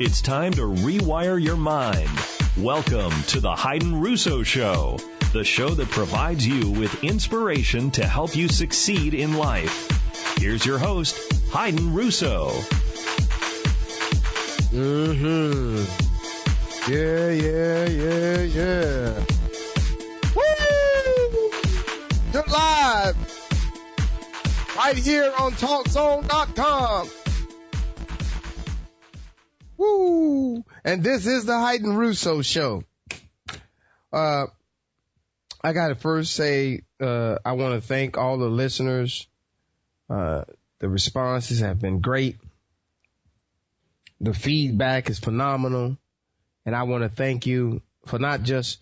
It's time to rewire your mind. Welcome to the Hayden Russo Show, the show that provides you with inspiration to help you succeed in life. Here's your host, Hayden Russo. Yeah. Woo! You're live right here on TalkZone.com. Woo! And this is the Hayden Russo Show. I got to first say, I want to thank all the listeners. The responses have been great. The feedback is phenomenal. And I want to thank you for not just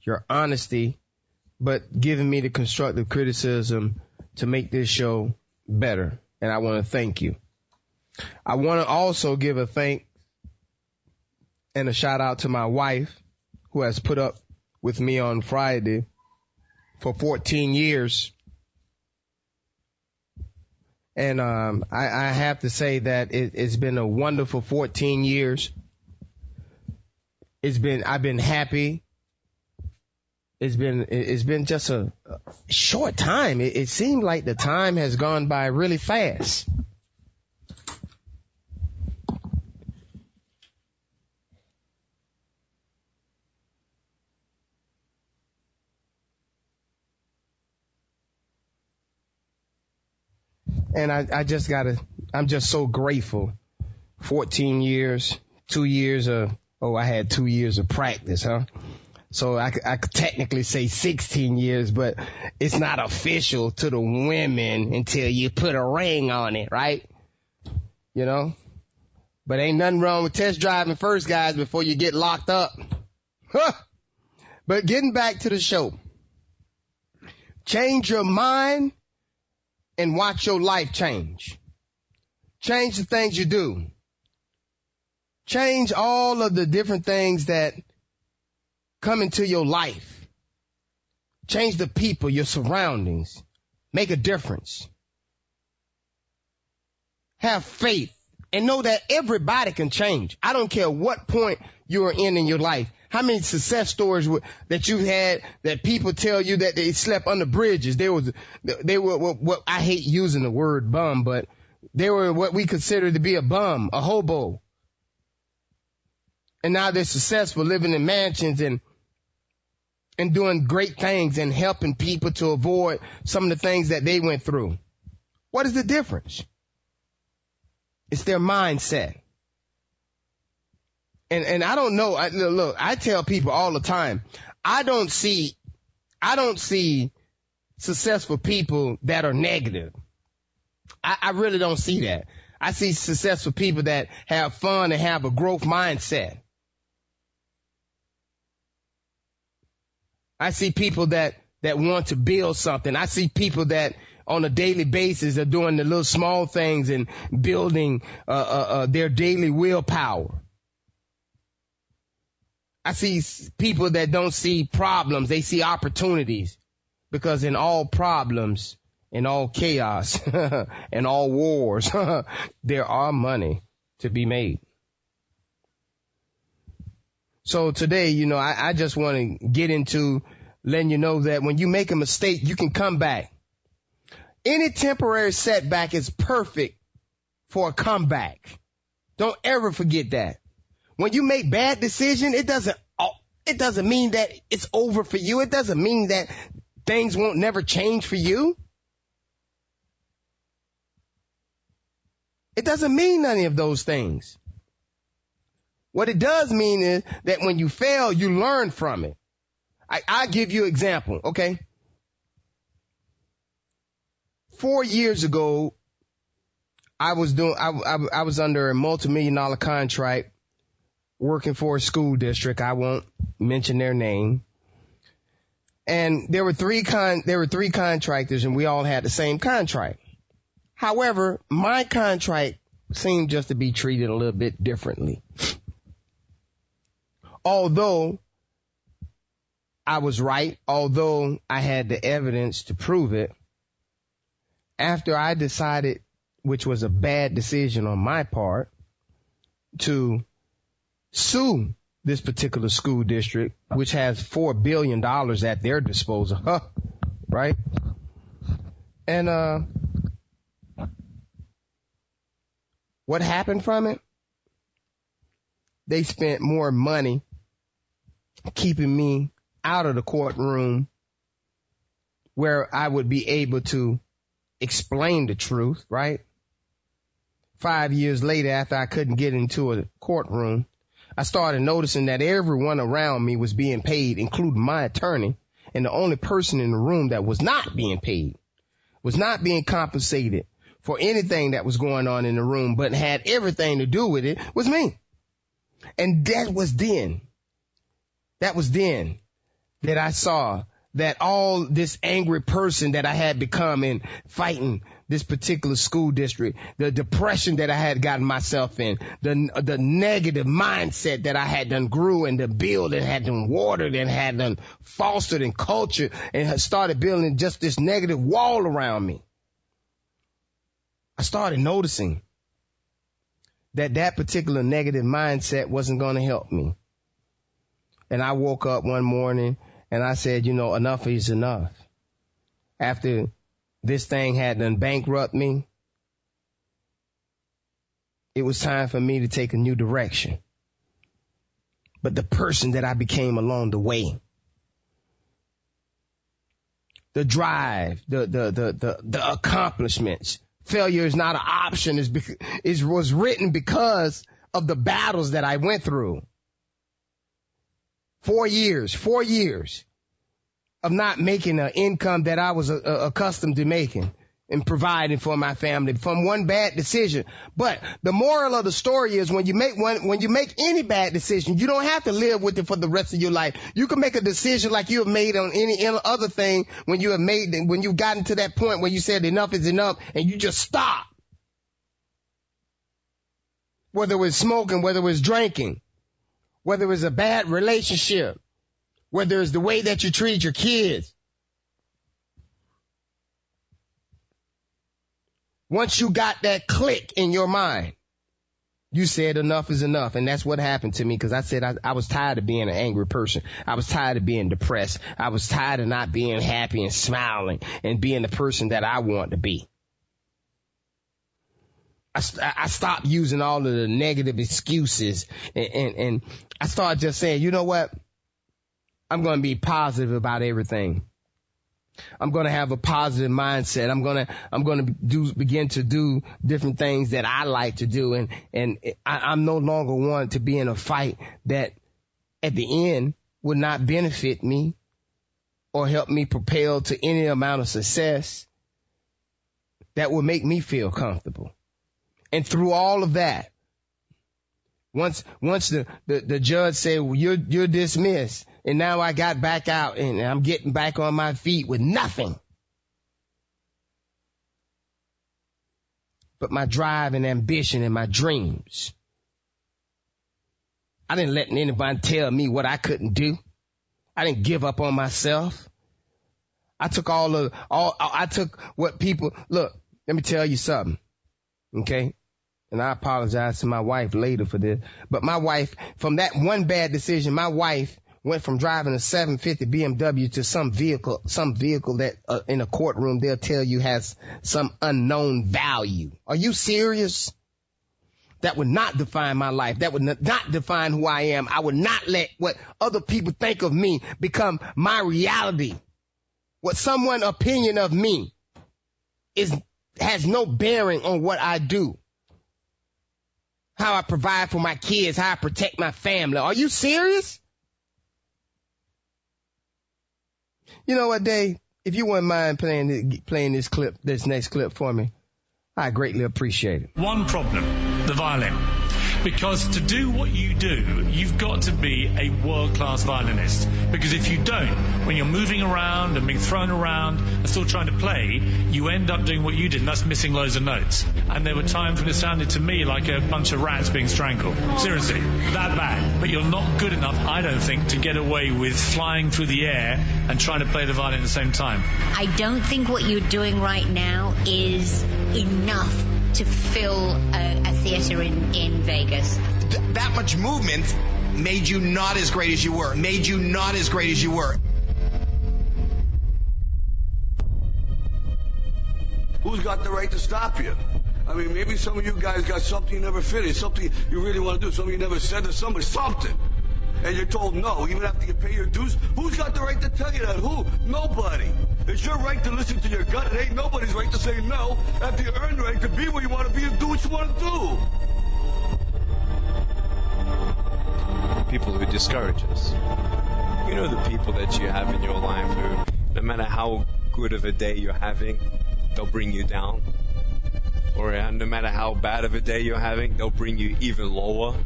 your honesty, but giving me the constructive criticism to make this show better. And I want to thank you. I want to also give a thank and a shout out to my wife, who has put up with me on Friday for 14 years. And I have to say that it's been a wonderful 14 years. I've been happy. It's been just a short time. It seemed like the time has gone by really fast. And I'm just so grateful. 14 years, 2 years I had 2 years of practice, huh? So I could technically say 16 years, but it's not official to the women until you put a ring on it, right? You know? But ain't nothing wrong with test driving first, guys, before you get locked up. Huh! But getting back to the show. Change your mind and watch your life change. Change the things you do. Change all of the different things that come into your life. Change the people, your surroundings. Make a difference. Have faith and know that everybody can change. I don't care what point you are in your life. How many success stories that you've had that people tell you that they slept under bridges? They were what I hate using the word bum, but they were what we consider to be a bum, a hobo. And now they're successful, living in mansions and doing great things and helping people to avoid some of the things that they went through. What is the difference? It's their mindset. And I don't know. Look, I tell people all the time, I don't see successful people that are negative. I really don't see that. I see successful people that have fun and have a growth mindset. I see people that want to build something. I see people that on a daily basis are doing the little small things and building their daily willpower. I see people that don't see problems. They see opportunities, because in all problems, in all chaos, and all wars, there are money to be made. So today, I just want to get into letting you know that when you make a mistake, you can come back. Any temporary setback is perfect for a comeback. Don't ever forget that. When you make bad decisions, it doesn't mean that it's over for you. It doesn't mean that things won't never change for you. It doesn't mean any of those things. What it does mean is that when you fail, you learn from it. I'll give you an example, okay? 4 years ago, I was under a multi-million-dollar contract working for a school district. I won't mention their name. And there were three contractors, and we all had the same contract. However, my contract seemed just to be treated a little bit differently. Although I was right, although I had the evidence to prove it, after I decided, which was a bad decision on my part, to sue this particular school district, which has $4 billion at their disposal. Right? And what happened from it? They spent more money keeping me out of the courtroom where I would be able to explain the truth, right? 5 years later, after I couldn't get into a courtroom, I started noticing that everyone around me was being paid, including my attorney, and the only person in the room that was not being paid, was not being compensated for anything that was going on in the room, but had everything to do with it, was me. And that was then that I saw that all this angry person that I had become in fighting this particular school district, the depression that I had gotten myself in, the negative mindset that I had done grew and the build and had done watered and had done fostered and cultured and had started building just this negative wall around me. I started noticing that particular negative mindset wasn't going to help me. And I woke up one morning and I said, enough is enough. After this thing had done bankrupt me, it was time for me to take a new direction. But the person that I became along the way, the drive, the accomplishments, failure is not an option, was written because of the battles that I went through. 4 years of not making an income that I was accustomed to making and providing for my family from one bad decision. But the moral of the story is when you make any bad decision, you don't have to live with it for the rest of your life. You can make a decision like you have made on any other thing when you've gotten to that point where you said enough is enough and you just stop. Whether it was smoking, whether it was drinking, whether it was a bad relationship, whether it's the way that you treat your kids. Once you got that click in your mind, you said enough is enough. And that's what happened to me, because I said I was tired of being an angry person. I was tired of being depressed. I was tired of not being happy and smiling and being the person that I want to be. I stopped using all of the negative excuses and I started just saying, you know what? I'm going to be positive about everything. I'm going to have a positive mindset. I'm going to begin to do different things that I like to do. And I'm no longer one to be in a fight that at the end would not benefit me or help me propel to any amount of success that would make me feel comfortable. And through all of that, once the judge said, well, you're dismissed, and now I got back out and I'm getting back on my feet with nothing but my drive and ambition and my dreams. I didn't let anybody tell me what I couldn't do. I didn't give up on myself. I took I took what people, look, let me tell you something. Okay. And I apologize to my wife later for this, but my wife, from that one bad decision, my wife went from driving a 750 BMW to some vehicle that in a courtroom they'll tell you has some unknown value. Are you serious? That would not define my life. That would not define who I am. I would not let what other people think of me become my reality. What someone's opinion of me has no bearing on what I do. How I provide for my kids, how I protect my family. Are you serious? You know what, Dave? If you wouldn't mind playing this next clip for me, I greatly appreciate it. One problem, the violin. Because to do what you do, you've got to be a world-class violinist. Because if you don't, when you're moving around and being thrown around and still trying to play, you end up doing what you did, and that's missing loads of notes. And there were times when it sounded to me like a bunch of rats being strangled. Seriously, that bad. But you're not good enough, I don't think, to get away with flying through the air and trying to play the violin at the same time. I don't think what you're doing right now is enough to fill a theater in Vegas. That much movement made you not as great as you were. Who's got the right to stop you? I mean, maybe some of you guys got something you never finished, something you really want to do, something you never said to somebody, something. And you're told no, even after you pay your dues. Who's got the right to tell you that? Who? Nobody. It's your right to listen to your gut. It ain't nobody's right to say no after you earn the right to be where you want to be and do what you want to do. People who discourage us. You know, the people that you have in your life who, no matter how good of a day you're having, they'll bring you down. Or no matter how bad of a day you're having, they'll bring you even lower.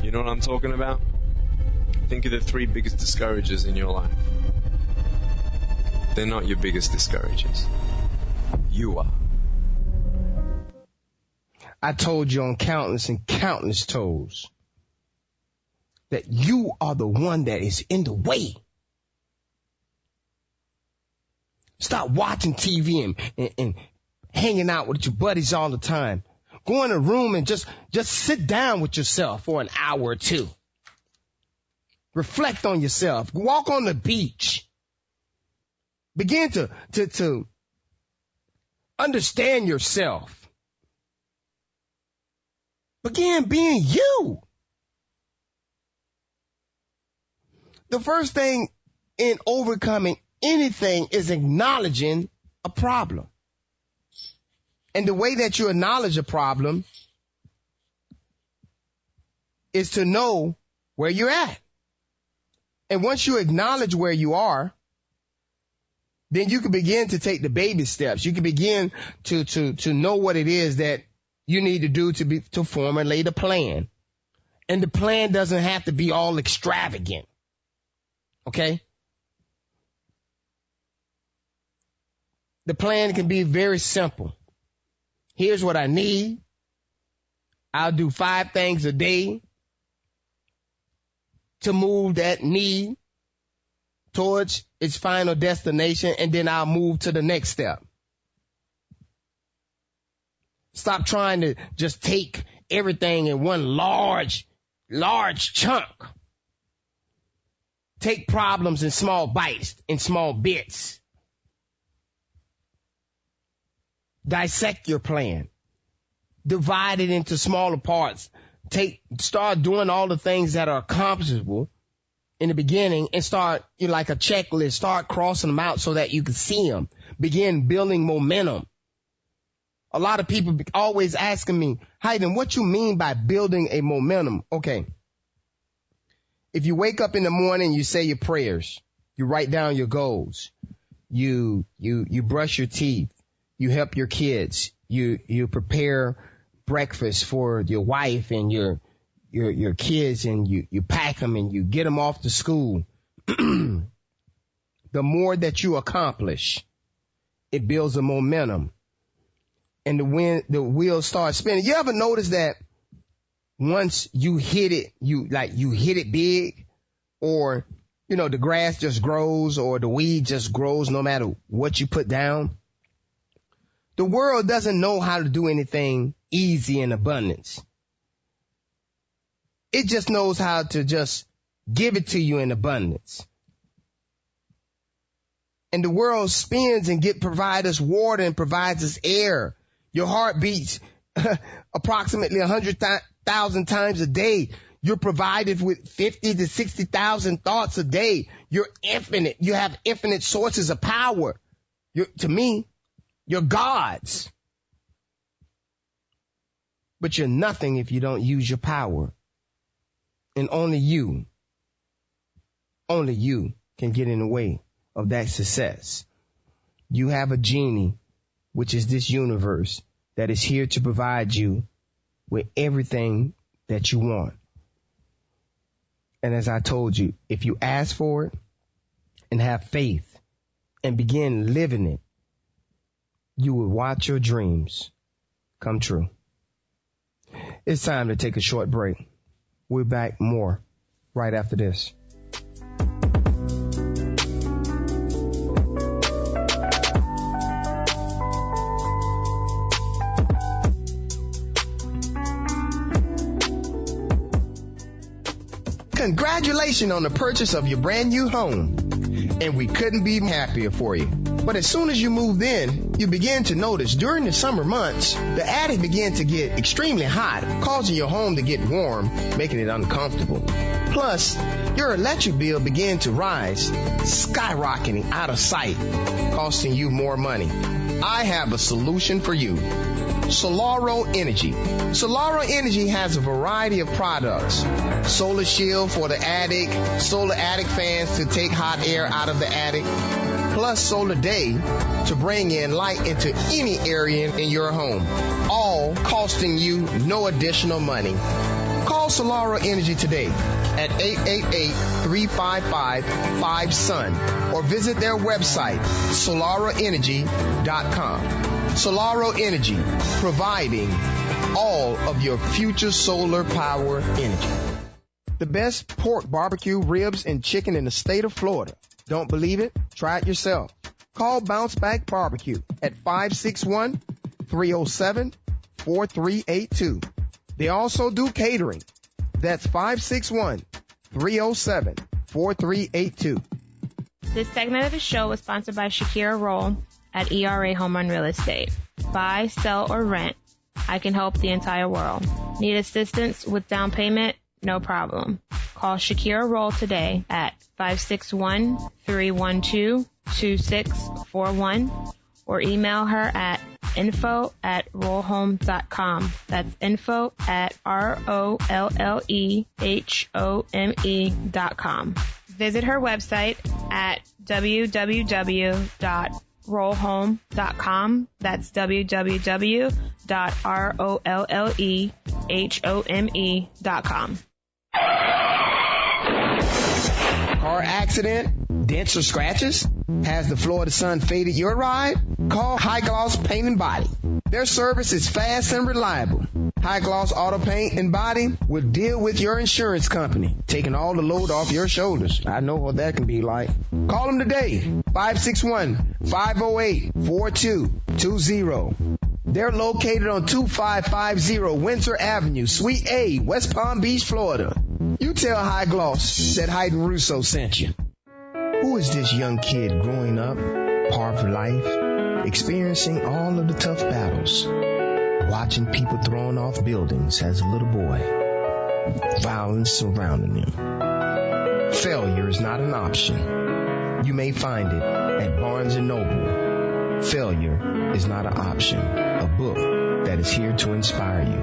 You know what I'm talking about? Think of the 3 biggest discouragers in your life. They're not your biggest discouragers. You are. I told you on countless and countless toes that you are the one that is in the way. Stop watching TV and hanging out with your buddies all the time. Go in a room and just sit down with yourself for an hour or 2. Reflect on yourself. Walk on the beach. Begin to understand yourself. Begin being you. The first thing in overcoming anything is acknowledging a problem. And the way that you acknowledge a problem is to know where you're at. And once you acknowledge where you are, then you can begin to take the baby steps. You can begin to know what it is that you need to do to formulate a plan. And the plan doesn't have to be all extravagant. Okay? The plan can be very simple. Here's what I need. I'll do 5 things a day to move that need towards its final destination, and then I'll move to the next step. Stop trying to just take everything in one large chunk. Take problems in small bites, in small bits. Dissect your plan. Divide it into smaller parts. Start doing all the things that are accomplishable in the beginning and start, like a checklist, start crossing them out so that you can see them. Begin building momentum. A lot of people always asking me, Hayden, what you mean by building a momentum? Okay. If you wake up in the morning, you say your prayers, you write down your goals, you brush your teeth, you help your kids, you prepare breakfast for your wife and your kids, and you pack them and you get them off to school. The more that you accomplish, it builds a momentum. And when the wheels start spinning, you ever notice that once you hit it, you hit it big, or, the grass just grows or the weed just grows no matter what you put down? The world doesn't know how to do anything easy in abundance. It just knows how to just give it to you in abundance. And the world spins and provides us water and provides us air. Your heart beats approximately 100,000 times a day. You're provided with 50 to 60,000 thoughts a day. You're infinite. You have infinite sources of power. To me, you're gods. But you're nothing if you don't use your power. And only you can get in the way of that success. You have a genie, which is this universe, that is here to provide you with everything that you want. And as I told you, if you ask for it and have faith and begin living it, you will watch your dreams come true. It's time to take a short break. We're back more right after this. Congratulations on the purchase of your brand new home. And we couldn't be happier for you. But as soon as you moved in, you began to notice during the summer months, the attic began to get extremely hot, causing your home to get warm, making it uncomfortable. Plus, your electric bill began to rise, skyrocketing out of sight, costing you more money. I have a solution for you. Solaro Energy. Solaro Energy has a variety of products. Solar Shield for the attic, solar attic fans to take hot air out of the attic, plus Solar Day to bring in light into any area in your home, all costing you no additional money. Call Solaro Energy today at 888-355-5SUN or visit their website, solaroenergy.com. Solaro Energy, providing all of your future solar power energy. The best pork, barbecue, ribs, and chicken in the state of Florida. Don't believe it? Try it yourself. Call Bounce Back Barbecue at 561-307-4382. They also do catering. That's 561-307-4382. This segment of the show was sponsored by Shakira Roll at ERA Home Run Real Estate. Buy, sell, or rent. I can help the entire world. Need assistance with down payment? No problem. Call Shakira Roll today at 561-312-2641 or email her at info@rollhome.com. That's info@rollehome.com. Visit her website at www.rollhome.com. That's www.rollehome.com. Car accident, dents or scratches? Has the Florida sun faded your ride? Call High Gloss Paint and Body. Their service is fast and reliable. High Gloss Auto Paint and Body will deal with your insurance company, taking all the load off your shoulders. I know what that can be like. Call them today, 561-508-4220. They're located on 2550 Windsor Avenue, Suite A, West Palm Beach, Florida. You tell High Gloss that Hayden Russo sent you. Who is this young kid growing up, par for life, experiencing all of the tough battles, watching people thrown off buildings as a little boy, violence surrounding him? Failure is not an option. You may find it at Barnes & Noble. Failure is not an option. A book that is here to inspire you.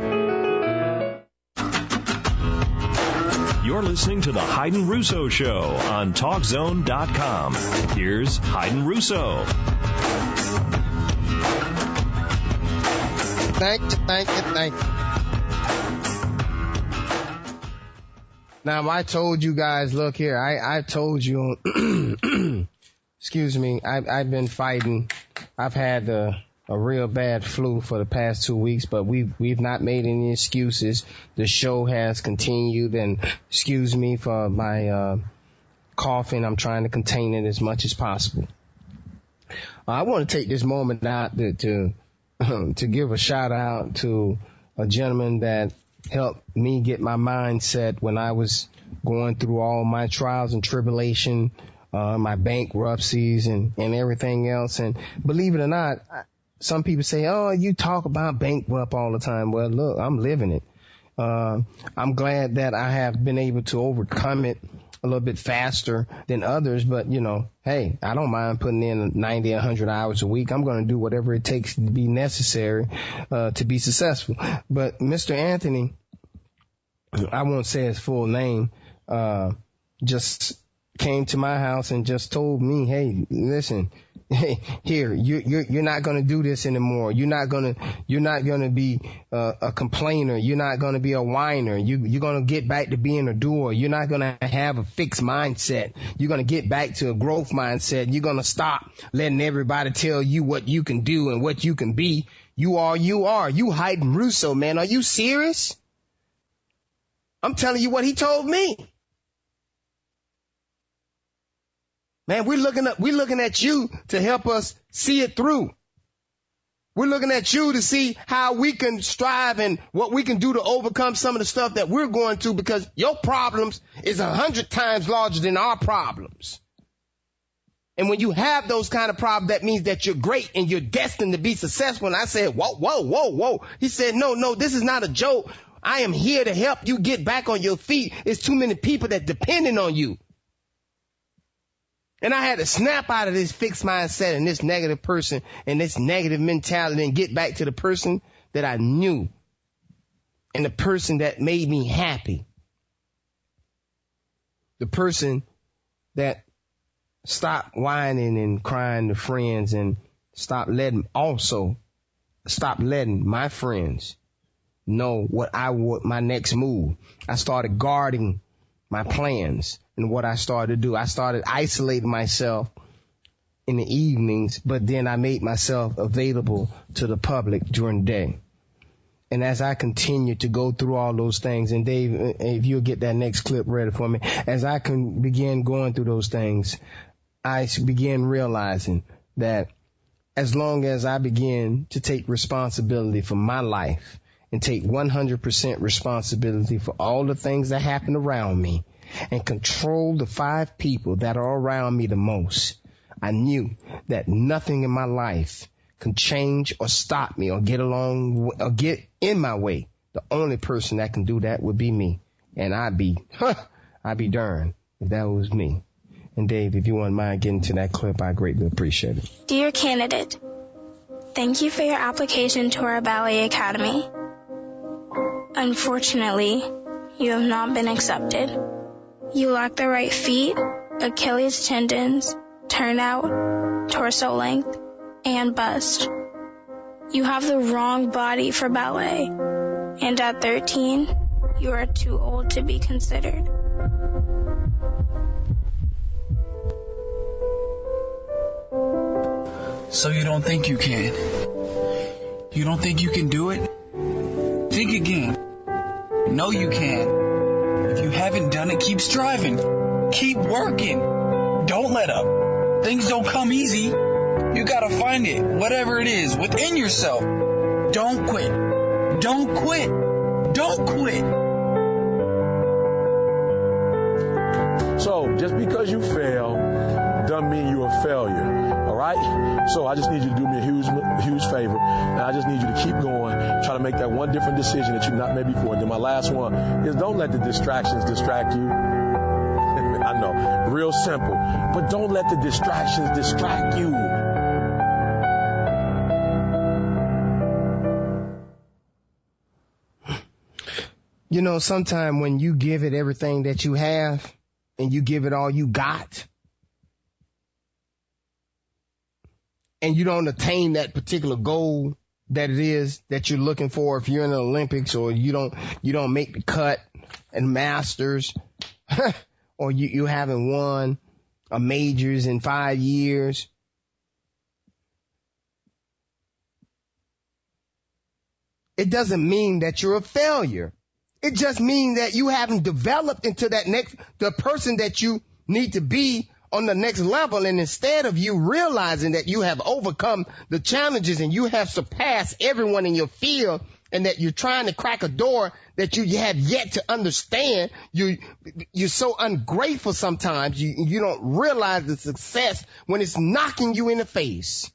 You're listening to the Hayden Russo Show on TalkZone.com. Here's Hayden Russo. Thank you. Now, I told you guys, look here, I told you, excuse me, I've been fighting. I've had a real bad flu for the past 2 weeks, but we've not made any excuses. The show has continued, and excuse me for my coughing. I'm trying to contain it as much as possible. I want to take this moment out to give a shout out to a gentleman that helped me get my mindset when I was going through all my trials and tribulation, my bankruptcies and everything else. And believe it or not, some people say, oh, you talk about bankrupt all the time. Well, look, I'm living it. I'm glad that I have been able to overcome it a little bit faster than others. But, you know, hey, I don't mind putting in 90, 100 hours a week. I'm going to do whatever it takes to be necessary to be successful. But Mr. Anthony, I won't say his full name, just came to my house and just told me, hey, listen, here, you're not going to do this anymore. You're not going to be a complainer. You're not going to be a whiner. You're going to get back to being a doer. You're not going to have a fixed mindset. You're going to get back to a growth mindset. You're going to stop letting everybody tell you what you can do and what you can be. You are. You Hayden Russo, man. Are you serious? I'm telling you what he told me. Man, we're looking at you to help us see it through. We're looking at you to see how we can strive and what we can do to overcome some of the stuff that we're going through, because your problems is 100 times larger than our problems. And when you have those kind of problems, that means that you're great and you're destined to be successful. And I said, whoa. He said, no, this is not a joke. I am here to help you get back on your feet. It's too many people that depending on you. And I had to snap out of this fixed mindset and this negative person and this negative mentality and get back to the person that I knew and the person that made me happy. The person that stopped whining and crying to friends and stopped letting my friends know what my next move. I started guarding my plans. And what I started to do, I started isolating myself in the evenings, but then I made myself available to the public during the day. And as I continued to go through all those things, and Dave, if you'll get that next clip ready for me, as I began going through those things, I began realizing that as long as I began to take responsibility for my life and take 100% responsibility for all the things that happen around me, and control the 5 people that are around me the most, I knew that nothing in my life can change or stop me or get in my way. The only person that can do that would be me. And I'd be darned if that was me. And Dave, if you wouldn't mind getting to that clip, I greatly appreciate it. Dear candidate, thank you for your application to our ballet academy. Unfortunately, you have not been accepted. You lack the right feet, Achilles tendons, turnout, torso length, and bust. You have the wrong body for ballet, and at 13, you are too old to be considered. So you don't think you can? You don't think you can do it? Think again. No, you can. If you haven't done it, keep striving. Keep working. Don't let up. Things don't come easy. You gotta find it, whatever it is, within yourself. Don't quit. Don't quit. Don't quit. So, just because you fail doesn't mean you're a failure. All right? So I just need you to do me a huge favor. And I just need you to keep going. Try to make that one different decision that you've not made before. And then my last one is don't let the distractions distract you. I know, real simple. But don't let the distractions distract you. You know, sometimes when you give it everything that you have and you give it all you got, and you don't attain that particular goal that it is that you're looking for, if you're in the Olympics, or you don't make the cut in Masters, or you haven't won a majors in 5 years, it doesn't mean that you're a failure. It just means that you haven't developed into the person that you need to be on the next level. And instead of you realizing that you have overcome the challenges and you have surpassed everyone in your field, and that you're trying to crack a door that you have yet to understand, you're so ungrateful sometimes. You don't realize the success when it's knocking you in the face.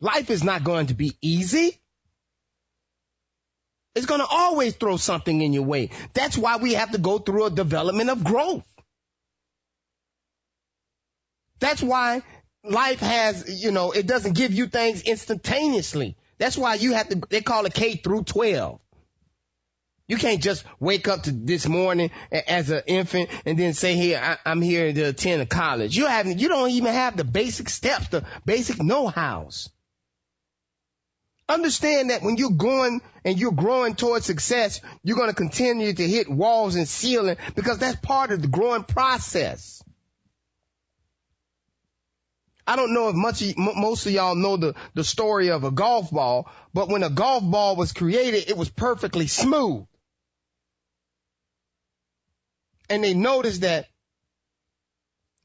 Life is not going to be easy. It's going to always throw something in your way. That's why we have to go through a development of growth. That's why life has, it doesn't give you things instantaneously. That's why you have to, they call it K through 12. You can't just wake up to this morning as an infant and then say, hey, I'm here to attend a college. You don't even have the basic steps, the basic know-hows. Understand that when you're going and you're growing towards success, you're going to continue to hit walls and ceiling, because that's part of the growing process. I don't know if most of y'all know the story of a golf ball, but when a golf ball was created, it was perfectly smooth. And they noticed that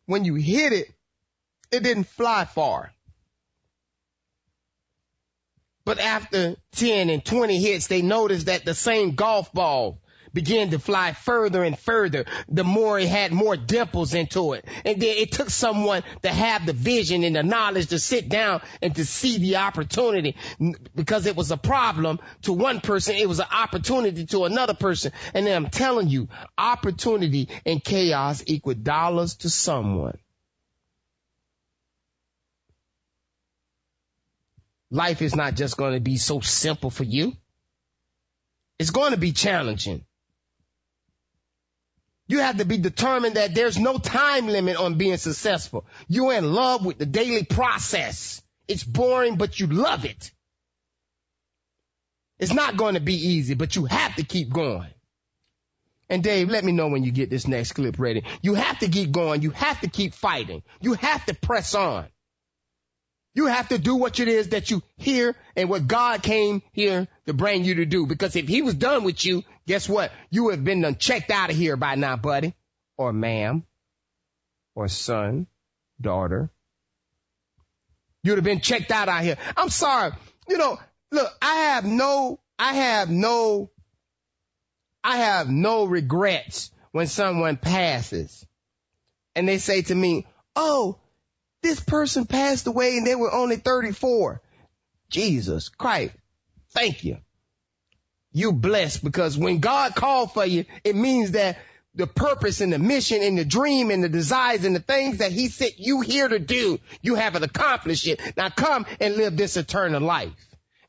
when you hit it, It didn't fly far. But after 10 and 20 hits, they noticed that the same golf ball began to fly further and further. The more it had more dimples into it. And then it took someone to have the vision and the knowledge to sit down and to see the opportunity, because it was a problem to one person. It was an opportunity to another person. And then I'm telling you, opportunity and chaos equal dollars to someone. Life is not just going to be so simple for you. It's going to be challenging. You have to be determined that there's no time limit on being successful. You're in love with the daily process. It's boring, but you love it. It's not going to be easy, but you have to keep going. And Dave, let me know when you get this next clip ready. You have to keep going. You have to keep fighting. You have to press on. You have to do what it is that you hear and what God came here to bring you to do. Because if he was done with you, guess what? You would have been done checked out of here by now, buddy, or ma'am, or son, daughter. You'd have been checked out here. I'm sorry. You know, look, I have no regrets when someone passes and they say to me, oh, this person passed away and they were only 34. Jesus Christ. Thank you. You blessed, because when God called for you, it means that the purpose and the mission and the dream and the desires and the things that he sent you here to do, you haven't accomplished it. Now come and live this eternal life.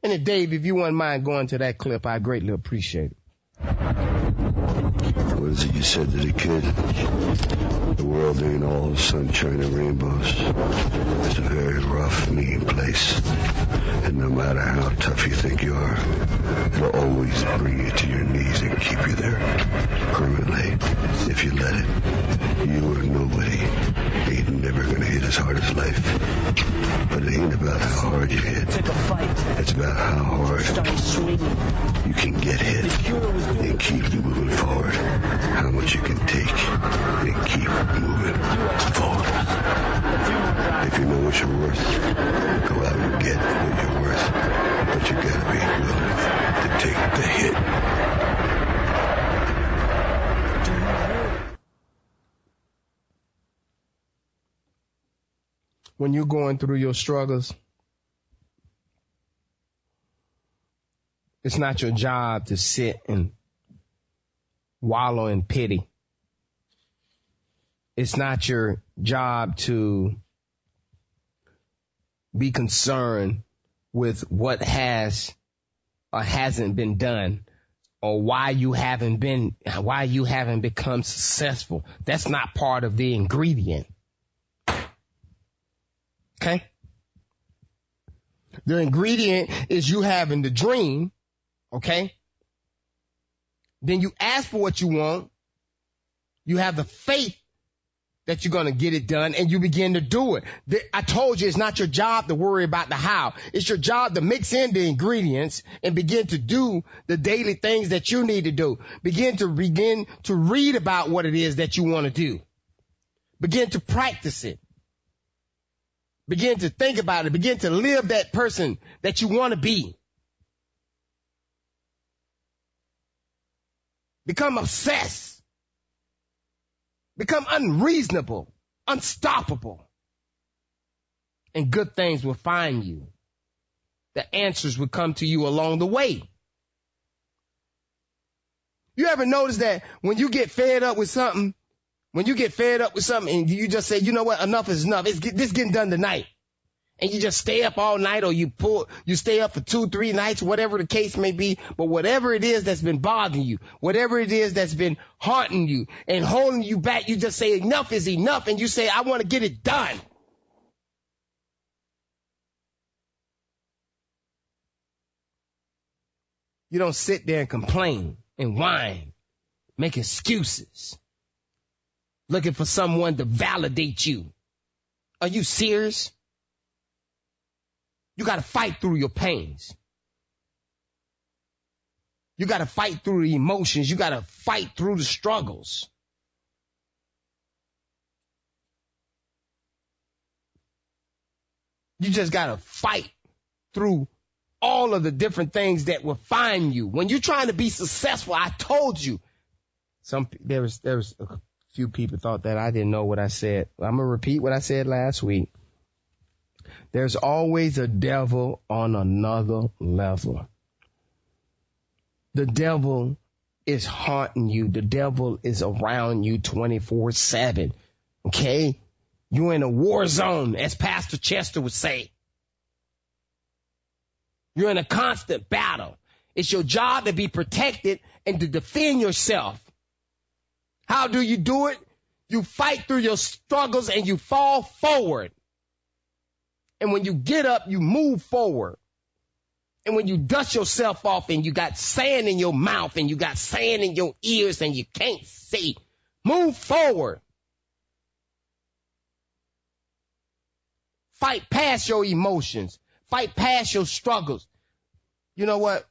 And then Dave, if you wouldn't mind going to that clip, I greatly appreciate it. What is it you said to the kid? The world ain't all sunshine and rainbows. It's a very rough, mean place. And no matter how tough you think you are, it'll always bring you to your knees and keep you there permanently if you let it. You or nobody ain't never gonna hit as hard as life. But it ain't about how hard you hit. Take a fight. It's about how hard you can get hit and keep moving forward. How much you can take and keep moving forward. If you know what you're worth, go out and get what you're worth. But you gotta be willing to take the hit. When you're going through your struggles, it's not your job to sit and wallow in pity. It's not your job to be concerned with what has or hasn't been done, or why you haven't become successful. That's not part of the ingredient. Okay? The ingredient is you having the dream, okay? Then you ask for what you want. You have the faith that you're going to get it done, and you begin to do it. I told you it's not your job to worry about the how. It's your job to mix in the ingredients and begin to do the daily things that you need to do. Begin to read about what it is that you want to do. Begin to practice it. Begin to think about it. Begin to live that person that you want to be. Become obsessed. Become unreasonable, unstoppable. And good things will find you. The answers will come to you along the way. You ever notice that when you get fed up with something, and you just say, you know what, enough is enough. This getting done tonight. And you just stay up all night, or you stay up for 2-3 nights, whatever the case may be. But whatever it is that's been bothering you, whatever it is that's been haunting you and holding you back, you just say enough is enough, and you say, I want to get it done. You don't sit there and complain and whine, make excuses, looking for someone to validate you. Are you serious? You got to fight through your pains. You got to fight through the emotions. You got to fight through the struggles. You just got to fight through all of the different things that will find you. When you're trying to be successful, I told you. There was a few people thought that I didn't know what I said. I'm going to repeat what I said last week. There's always a devil on another level. The devil is haunting you. The devil is around you 24/7. Okay? You're in a war zone, as Pastor Chester would say. You're in a constant battle. It's your job to be protected and to defend yourself. How do you do it? You fight through your struggles and you fall forward. And when you get up, you move forward. And when you dust yourself off and you got sand in your mouth and you got sand in your ears and you can't see, move forward. Fight past your emotions. Fight past your struggles. You know what?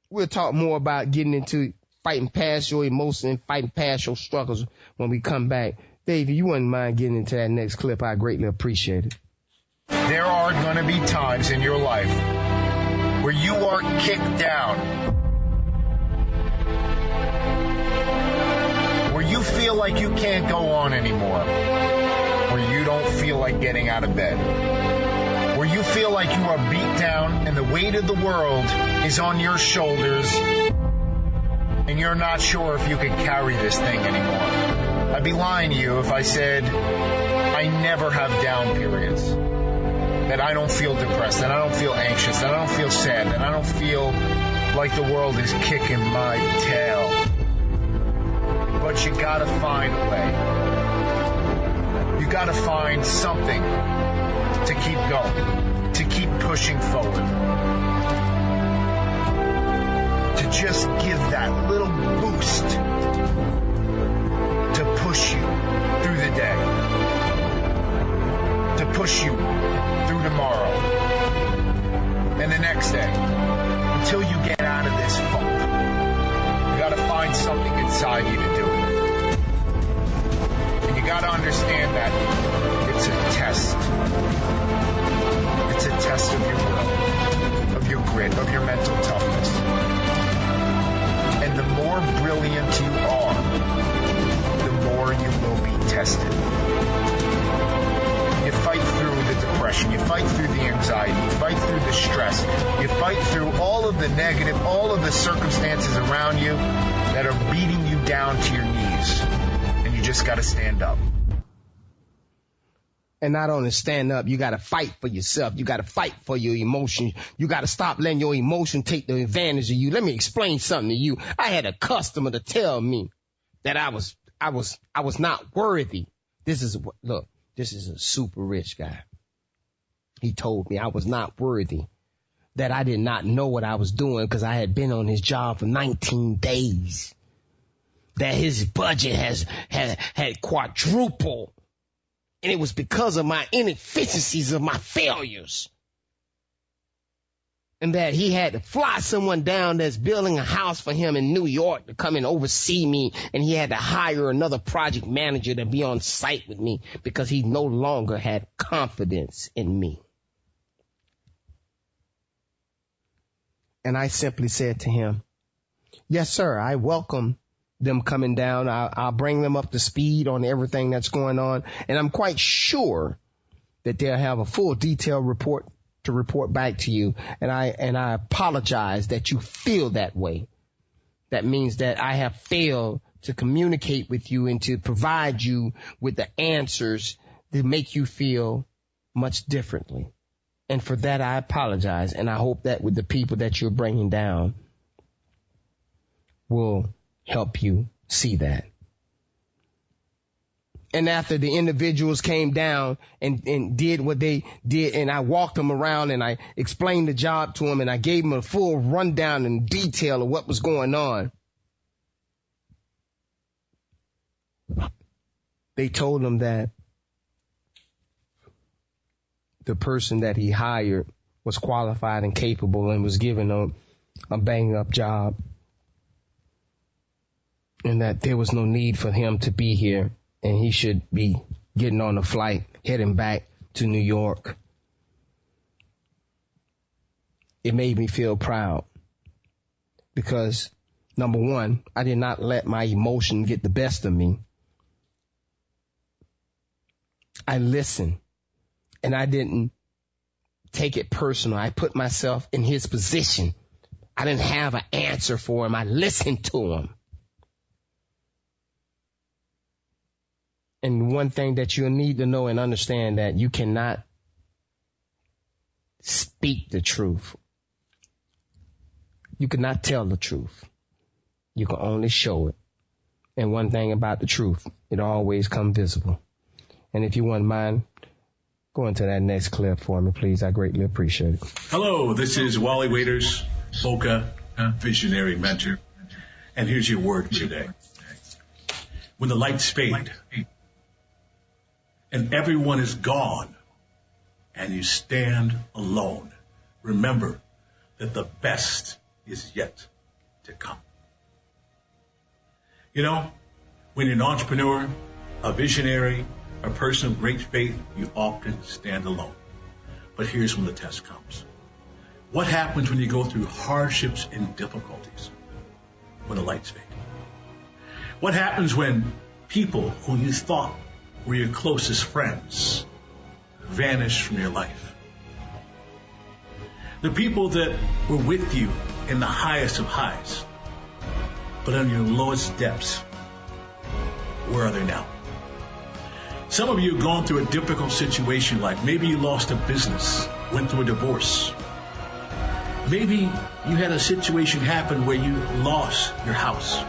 We'll talk more about getting into fighting past your emotions, fighting past your struggles when we come back. Dave, if you wouldn't mind getting into that next clip, I greatly appreciate it. There are going to be times in your life where you are kicked down, where you feel like you can't go on anymore, where you don't feel like getting out of bed, where you feel like you are beat down and the weight of the world is on your shoulders and you're not sure if you can carry this thing anymore. I'd be lying to you if I said I never have down periods, that I don't feel depressed, that I don't feel anxious, that I don't feel sad, that I don't feel like the world is kicking my tail. But you gotta find a way. You gotta find something to keep going, to keep pushing forward, to just give that little boost to push you through the day, to push you through tomorrow and the next day until you get out of this funk. You gotta find something inside you to do it. And you gotta understand that it's a test. It's a test of your will, of your grit, of your mental toughness. And the more brilliant you are, the more you will be tested. You fight through the depression, you fight through the anxiety, you fight through the stress, you fight through all of the negative, all of the circumstances around you that are beating you down to your knees. And you just got to stand up. And not only stand up, you got to fight for yourself. You got to fight for your emotions. You got to stop letting your emotion take the advantage of you. Let me explain something to you. I had a customer to tell me that I was not worthy. This is a super rich guy. He told me I was not worthy, that I did not know what I was doing because I had been on his job for 19 days, that his budget had quadrupled. And it was because of my inefficiencies, of my failures. And that he had to fly someone down that's building a house for him in New York to come and oversee me. And he had to hire another project manager to be on site with me because he no longer had confidence in me. And I simply said to him, yes, sir, I welcome them coming down. I'll bring them up to speed on everything that's going on. And I'm quite sure that they'll have a full detailed report to report back to you. And I apologize that you feel that way. That means that I have failed to communicate with you and to provide you with the answers that make you feel much differently. And for that, I apologize. And I hope that with the people that you're bringing down will help you see that. And after the individuals came down and did what they did, and I walked them around and I explained the job to them and I gave them a full rundown and detail of what was going on, they told them that the person that he hired was qualified and capable and was given a bang-up job, and that there was no need for him to be here and he should be getting on a flight, heading back to New York it made me feel proud because, number one, I did not let my emotion get the best of me. I listened, and I didn't take it personal. I put myself in his position. I didn't have an answer for him. I listened to him. And one thing that you'll need to know and understand that you cannot speak the truth. You cannot tell the truth. You can only show it. And one thing about the truth, it always comes visible. And if you wouldn't mind, go into that next clip for me, please. I greatly appreciate it. Hello, this is Wally Waiters, Boca Visionary Mentor. And here's your word today. When the lights fade and everyone is gone and you stand alone, remember that the best is yet to come. You know, when you're an entrepreneur, a visionary, a person of great faith, you often stand alone. But here's when the test comes. What happens when you go through hardships and difficulties? When the lights fade. What happens when people who you thought were your closest friends vanish from your life? The people that were with you in the highest of highs, but on your lowest depths, where are they now? Some of you have gone through a difficult situation, like maybe you lost a business, went through a divorce. Maybe you had a situation happen where you lost your house,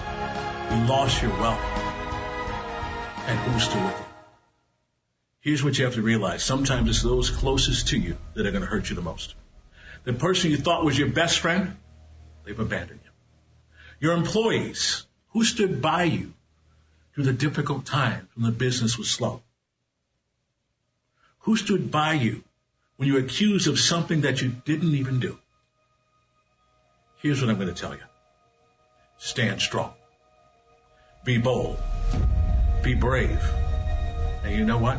you lost your wealth, and who's still with you? Here's what you have to realize. Sometimes it's those closest to you that are going to hurt you the most. The person you thought was your best friend, they've abandoned you. Your employees, who stood by you through the difficult time when the business was slow? Who stood by you when you were accused of something that you didn't even do? Here's what I'm going to tell you. Stand strong. Be bold. Be brave. And you know what?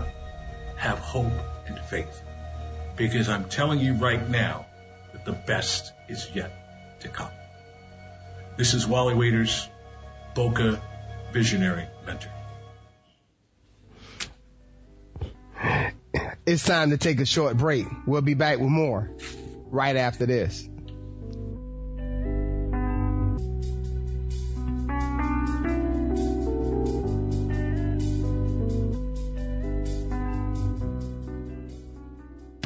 Have hope and faith. Because I'm telling you right now that the best is yet to come. This is Wally Waiters, Boca Visionary Mentor. It's time to take a short break. We'll be back with more right after this.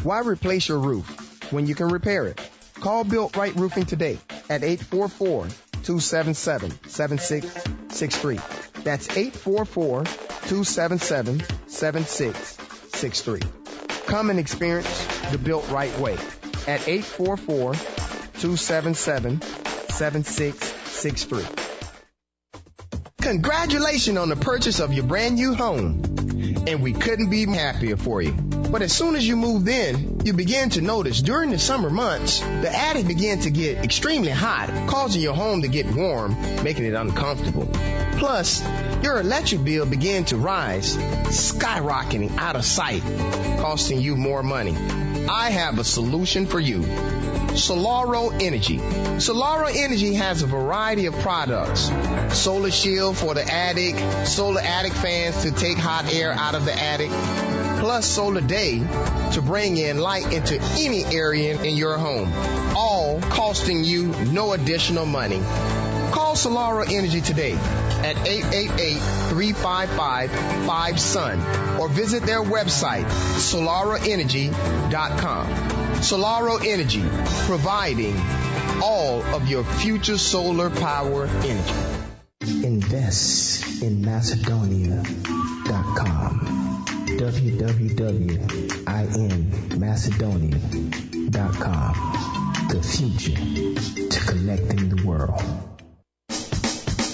Why replace your roof when you can repair it? Call Built Right Roofing today at 844-277-7663. That's 844-277-7663. Come and experience the Built Right way at 844-277-7663. Congratulations on the purchase of your brand new home. And we couldn't be happier for you. But as soon as you moved in, you began to notice during the summer months, the attic began to get extremely hot, causing your home to get warm, making it uncomfortable. Plus, your electric bill began to rise, skyrocketing out of sight, costing you more money. I have a solution for you. Solaro Energy. Solaro Energy has a variety of products. Solar Shield for the attic, solar attic fans to take hot air out of the attic, plus Solar Day to bring in light into any area in your home, all costing you no additional money. Call Solaro Energy today at 888-355-5SUN or visit their website, solaroenergy.com. Solaro Energy, providing all of your future solar power energy. Invest in Macedonia.com. www.inmacedonia.com. The future to connecting the world.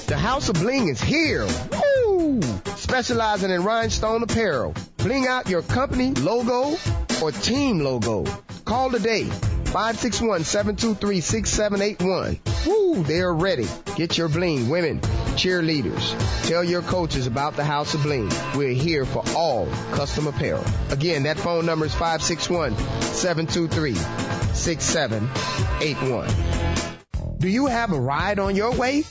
The House of Bling is here. Woo! Specializing in rhinestone apparel. Bling out your company logo or team logo. Call today, 561-723-6781. Woo, they're ready. Get your bling, women, cheerleaders. Tell your coaches about the House of Bling. We're here for all custom apparel. Again, that phone number is 561-723-6781. 888-866-6781. Do you have a ride on your way?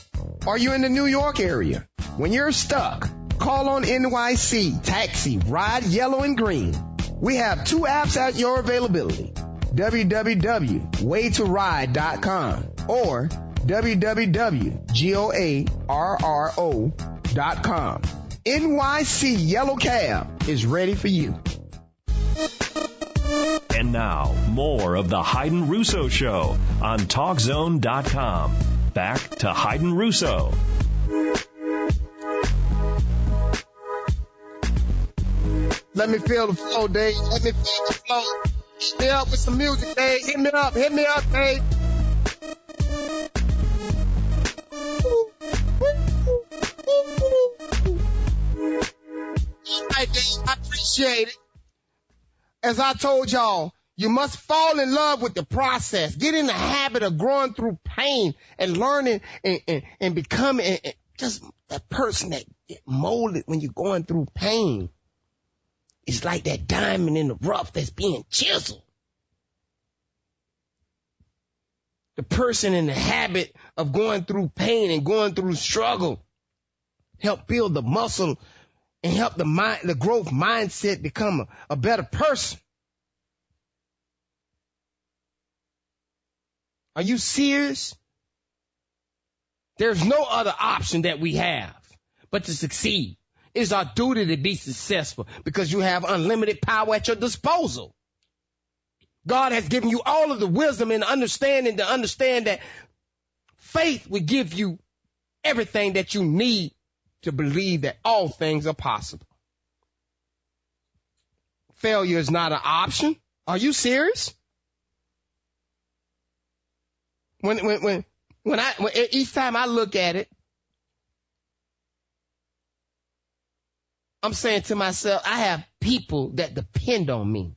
Are you in the New York area? When you're stuck, call on NYC Taxi Ride Yellow and Green. We have 2 apps at your availability. www.waytoride.com or www.goarro.com. NYC Yellow Cab is ready for you. And now, more of the Hayden Russo Show on TalkZone.com. Back to Hayden Russo. Let me feel the flow, Dave. Let me feel the flow. Hit me up with some music, Dave. Hit me up, Dave. All right, Dave, I appreciate it. As I told y'all, you must fall in love with the process. Get in the habit of growing through pain and learning and becoming just that person that get molded when you're going through pain. It's like that diamond in the rough that's being chiseled. The person in the habit of going through pain and going through struggle help build the muscle and help the growth mindset become a better person. Are you serious? There's no other option that we have but to succeed. It is our duty to be successful because you have unlimited power at your disposal. God has given you all of the wisdom and understanding to understand that faith will give you everything that you need to believe that all things are possible. Failure is not an option. Are you serious? When each time I look at it, I'm saying to myself, I have people that depend on me.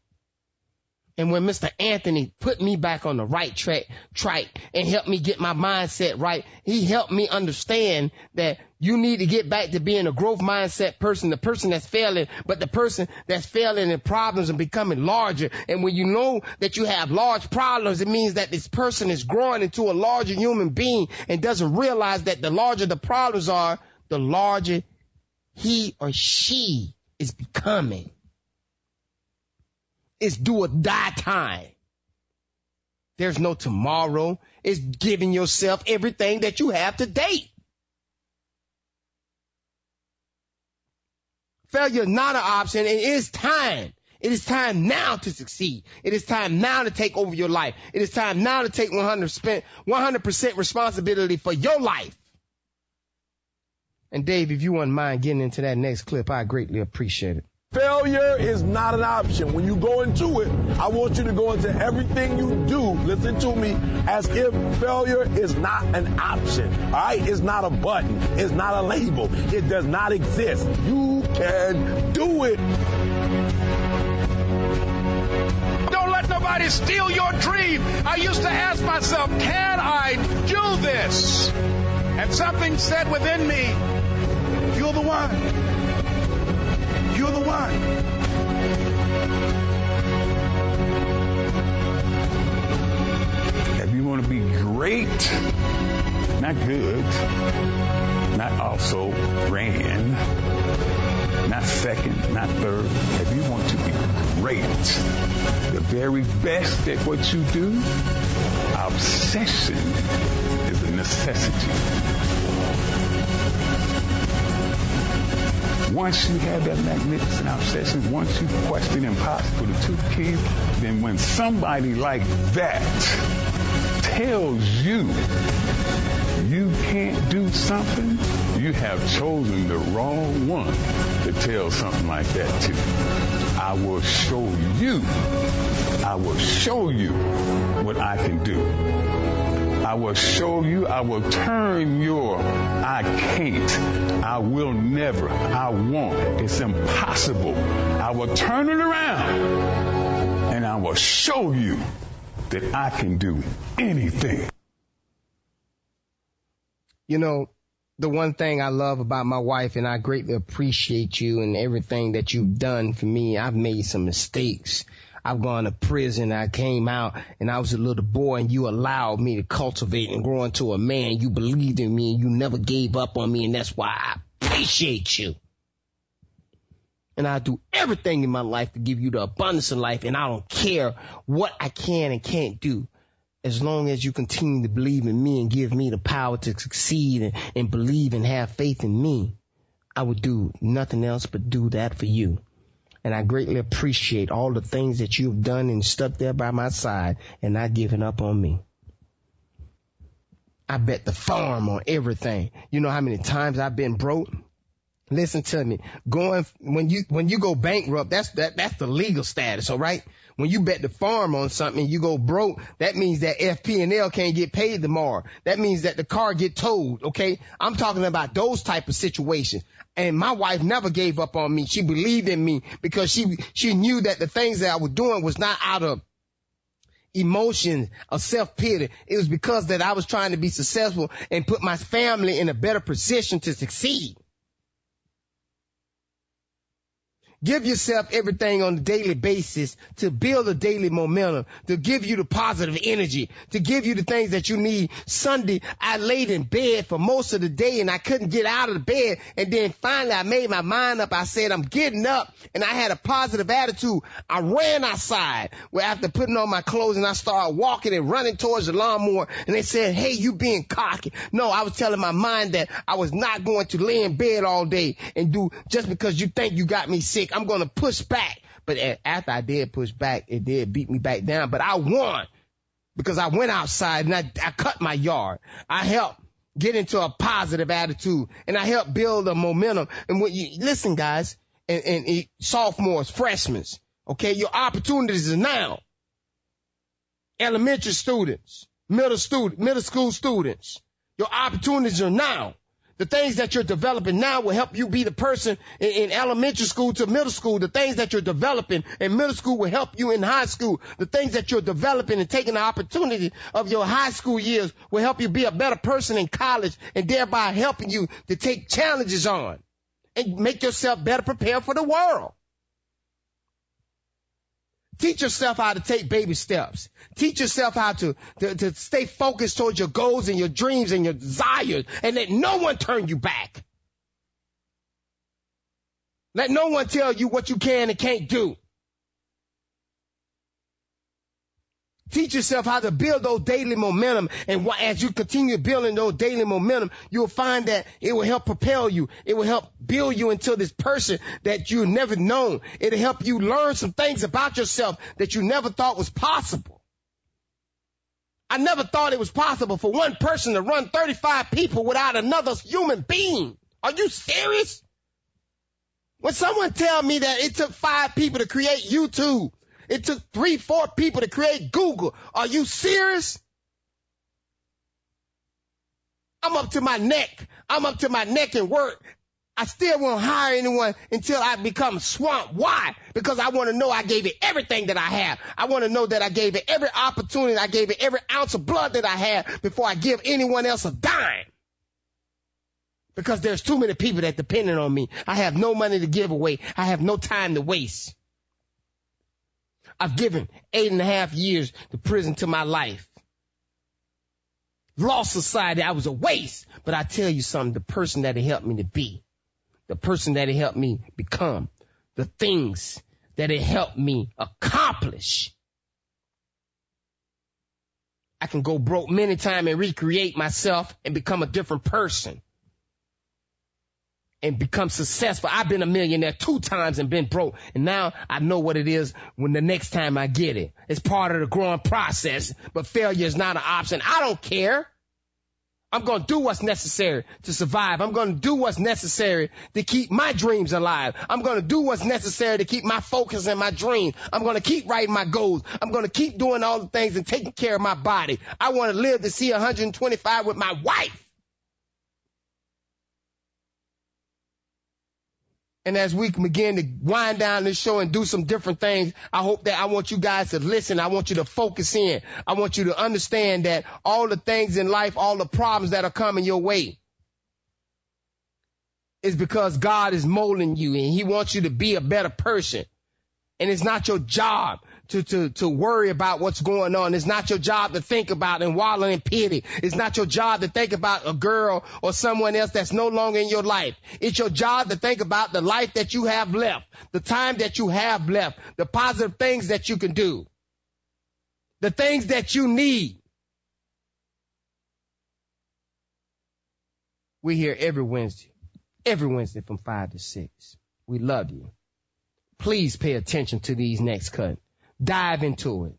And when Mr. Anthony put me back on the right track and helped me get my mindset right, he helped me understand that you need to get back to being a growth mindset person, the person that's failing, but the person that's failing in problems and becoming larger. And when you know that you have large problems, it means that this person is growing into a larger human being and doesn't realize that the larger the problems are, the larger he or she is becoming. It's do or die time. There's no tomorrow. It's giving yourself everything that you have today. Failure is not an option, and it is time. It is time now to succeed. It is time now to take over your life. It is time now to take 100% responsibility for your life. And Dave, if you wouldn't mind getting into that next clip, I greatly appreciate it. Failure is not an option. When you go into it, I want you to go into everything you do, listen to me, as if failure is not an option. All right? It's not a button. It's not a label. It does not exist. You can do it. Don't let nobody steal your dream. I used to ask myself, can I do this? And something said within me, you're the one. You're the one. If you want to be great, not good, not also grand, not second, not third. If you want to be great, the very best at what you do, obsession is a necessity. Once you have that magnificent obsession, once you question impossible to two keys, then when somebody like that tells you you can't do something, you have chosen the wrong one to tell something like that to. I will show you what I can do. I will show you, I will turn your I can't, I will never, I won't, it's impossible. I will turn it around and I will show you that I can do anything. You know, the one thing I love about my wife, and I greatly appreciate you and everything that you've done for me, I've made some mistakes. I've gone to prison. I came out and I was a little boy and you allowed me to cultivate and grow into a man. You believed in me and you never gave up on me. And that's why I appreciate you. And I do everything in my life to give you the abundance of life. And I don't care what I can and can't do. As long as you continue to believe in me and give me the power to succeed and believe and have faith in me, I would do nothing else but do that for you. And I greatly appreciate all the things that you've done and stuck there by my side and not giving up on me. I bet the farm on everything. You know how many times I've been broke? Listen to me. When you go bankrupt, that's the legal status, all right? When you bet the farm on something and you go broke, that means that FP&L can't get paid tomorrow. That means that the car get towed, okay? I'm talking about those type of situations. And my wife never gave up on me. She believed in me because she knew that the things that I was doing was not out of emotion or self-pity. It was because that I was trying to be successful and put my family in a better position to succeed. Give yourself everything on a daily basis to build a daily momentum, to give you the positive energy, to give you the things that you need. Sunday, I laid in bed for most of the day and I couldn't get out of the bed. And then finally I made my mind up. I said, I'm getting up, and I had a positive attitude. I ran outside after putting on my clothes and I started walking and running towards the lawnmower. And they said, hey, you being cocky. No, I was telling my mind that I was not going to lay in bed all day and do just because you think you got me sick. I'm going to push back. But after I did push back, it did beat me back down. But I won because I went outside and I cut my yard. I helped get into a positive attitude and I helped build a momentum. And when you listen, guys, and sophomores, freshmen, okay, your opportunities are now. Elementary students, middle school students, your opportunities are now. The things that you're developing now will help you be the person in elementary school to middle school. The things that you're developing in middle school will help you in high school. The things that you're developing and taking the opportunity of your high school years will help you be a better person in college and thereby helping you to take challenges on and make yourself better prepared for the world. Teach yourself how to take baby steps. Teach yourself how to stay focused towards your goals and your dreams and your desires and let no one turn you back. Let no one tell you what you can and can't do. Teach yourself how to build those daily momentum. And as you continue building those daily momentum, you'll find that it will help propel you. It will help build you into this person that you've never known. It'll help you learn some things about yourself that you never thought was possible. I never thought it was possible for one person to run 35 people without another human being. Are you serious? When someone tell me that it took 5 people to create YouTube, it took 3-4 people to create Google. Are you serious? I'm up to my neck. I'm up to my neck in work. I still won't hire anyone until I become swamped. Why? Because I want to know I gave it everything that I have. I want to know that I gave it every opportunity. I gave it every ounce of blood that I have before I give anyone else a dime. Because there's too many people that depending on me. I have no money to give away. I have no time to waste. I've given 8.5 years to prison to my life. Lost society, I was a waste. But I tell you something, the person that it helped me to be, the person that it helped me become, the things that it helped me accomplish. I can go broke many times and recreate myself and become a different person. And become successful. I've been a millionaire 2 times and been broke. And now I know what it is when the next time I get it. It's part of the growing process, but failure is not an option. I don't care. I'm going to do what's necessary to survive. I'm going to do what's necessary to keep my dreams alive. I'm going to do what's necessary to keep my focus and my dreams. I'm going to keep writing my goals. I'm going to keep doing all the things and taking care of my body. I want to live to see 125 with my wife. And as we begin to wind down this show and do some different things, I want you guys to listen. I want you to focus in. I want you to understand that all the things in life, all the problems that are coming your way is because God is molding you and he wants you to be a better person. And it's not your job to worry about what's going on. It's not your job to think about and wallow in pity. It's not your job to think about a girl or someone else that's no longer in your life. It's your job to think about the life that you have left, the time that you have left, the positive things that you can do, the things that you need. We're here every Wednesday from 5 to 6. We love you. Please pay attention to these next cuts. Dive into it.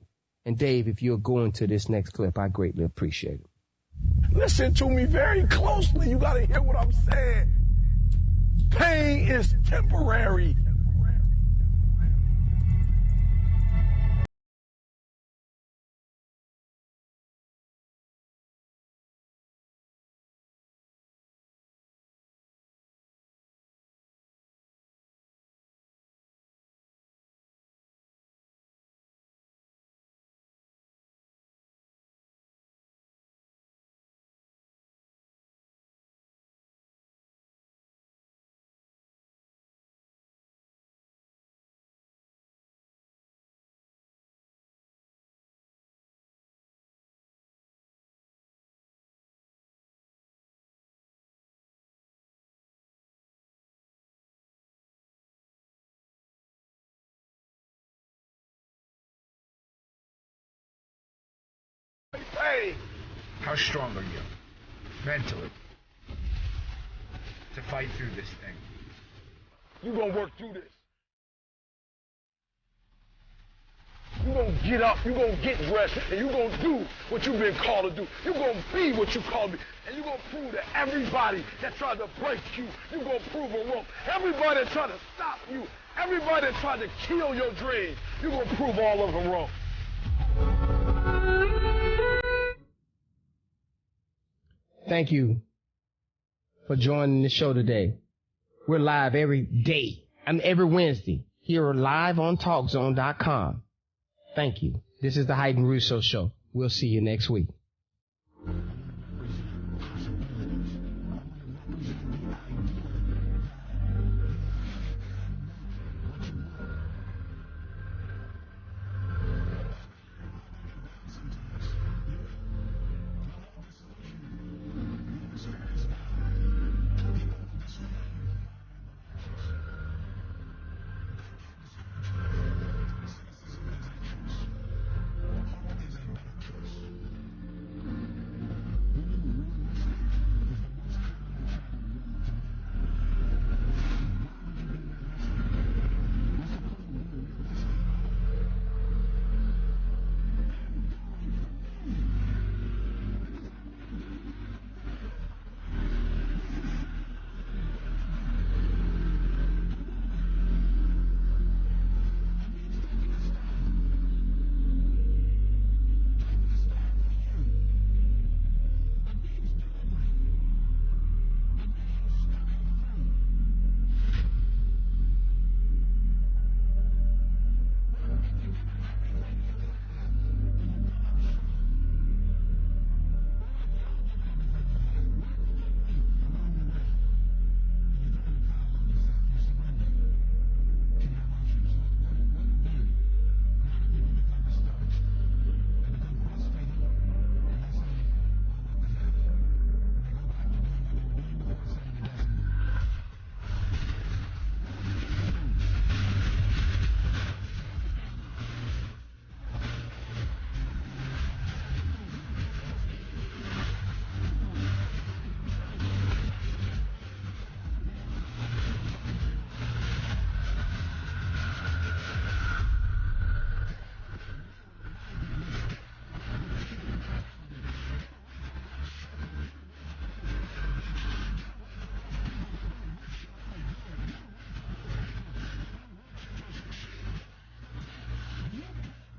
And Dave, if you'll go into this next clip, I greatly appreciate it. Listen to me very closely. You got to hear what I'm saying. Pain is temporary. Hey, how strong are you mentally to fight through this thing? You gonna work through this. You gonna get up, you gonna get dressed, and you gonna do what you've been called to do. You gonna be what you called to be, and you gonna prove to everybody that tried to break you, you gonna prove them wrong. Everybody that tried to stop you, everybody that tried to kill your dreams, you gonna prove all of them wrong. Thank you for joining the show today. We're live every day. Every Wednesday. Here live on TalkZone.com. Thank you. This is the Hyden Russo Show. We'll see you next week.